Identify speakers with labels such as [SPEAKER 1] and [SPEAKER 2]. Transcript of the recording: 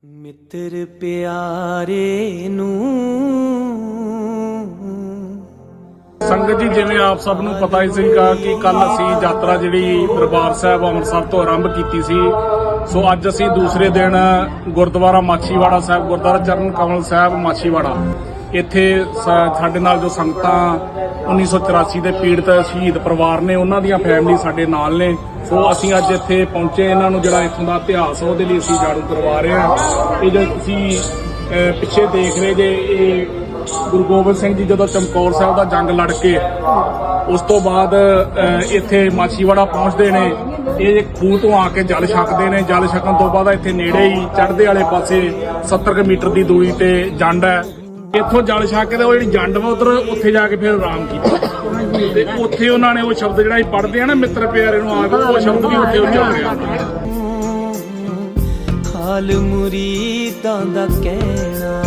[SPEAKER 1] ਮਿੱਤਰ ਪਿਆਰੇ ਨੂੰ
[SPEAKER 2] ਸੰਗਤ ਜੀ, ਜਿਵੇਂ ਆਪ ਸਭ ਨੂੰ ਪਤਾ ਹੀ ਸੀਗਾ ਕਿ ਕੱਲ ਅਸੀਂ ਯਾਤਰਾ ਜਿਹੜੀ ਦਰਬਾਰ ਸਾਹਿਬ ਅੰਮ੍ਰਿਤਸਰ ਤੋਂ ਆਰੰਭ ਕੀਤੀ ਸੀ। ਸੋ ਅੱਜ ਅਸੀਂ ਦੂਸਰੇ ਦਿਨ ਗੁਰਦੁਆਰਾ ਮਾਛੀਵਾੜਾ ਸਾਹਿਬ, ਗੁਰਦੁਆਰਾ ਚਰਨ ਕਮਲ ਸਾਹਿਬ ਮਾਛੀਵਾੜਾ, ਇੱਥੇ ਸਾਡੇ ਨਾਲ ਜੋ ਸੰਗਤਾਂ 1984 ਦੇ ਪੀੜਤ ਸ਼ਹੀਦ ਪਰਿਵਾਰ ਨੇ, ਉਹਨਾਂ ਦੀਆਂ ਫੈਮਿਲੀ ਸਾਡੇ ਨਾਲ ਨੇ। ਸੋ ਅਸੀਂ ਅੱਜ ਇੱਥੇ ਪਹੁੰਚੇ, ਇਹਨਾਂ ਨੂੰ ਜਿਹੜਾ ਇੱਥੋਂ ਦਾ ਇਤਿਹਾਸ ਉਹਦੇ ਲਈ ਅਸੀਂ ਜਾਣੂ ਕਰਵਾ ਰਹੇ ਹਾਂ। ਇਹ ਜੋ ਤੁਸੀਂ ਪਿੱਛੇ ਦੇਖ ਰਹੇ ਜੇ, ਇਹ ਗੁਰੂ ਗੋਬਿੰਦ ਸਿੰਘ ਜੀ ਜਦੋਂ ਚਮਕੌਰ ਸਾਹਿਬ ਦਾ ਜੰਗ ਲੜ ਕੇ ਉਸ ਤੋਂ ਬਾਅਦ ਇੱਥੇ ਮਾਛੀਵਾੜਾ ਪਹੁੰਚਦੇ ਨੇ। ਇਹ ਖੂਹ ਤੋਂ ਆ ਕੇ ਜਲ ਛਕਦੇ ਨੇ। ਜਲ ਛਕਣ ਤੋਂ ਬਾਅਦ ਇੱਥੇ ਨੇੜੇ ਹੀ ਚੜ੍ਹਦੇ ਵਾਲੇ ਪਾਸੇ 70 ਮੀਟਰ ਦੀ ਦੂਰੀ ਤੇ ਜੰਡ ਹੈ। ਇੱਥੋਂ ਜਲ ਛਕ ਕੇ ਉਹ ਜਿਹੜੀ ਜੰਡ ਵਾ ਉਧਰ, ਉੱਥੇ ਜਾ ਕੇ ਫਿਰ ਆਰਾਮ ਕੀਤਾ ਤੇ ਉੱਥੇ ਉਹਨਾਂ ਨੇ ਉਹ ਸ਼ਬਦ ਜਿਹੜਾ ਪੜ੍ਹਦੇ ਆ ਨਾ, ਮਿੱਤਰ ਪਿਆਰੇ ਨੂੰ, ਆ ਕੇ ਉਹ ਸ਼ਬਦ ਵੀ ਉੱਥੇ ਉਚਾਰਿਆ।
[SPEAKER 1] ਹਾਲ ਮੁਰੀਦਾਂ ਦਾ ਕਹਿਣਾ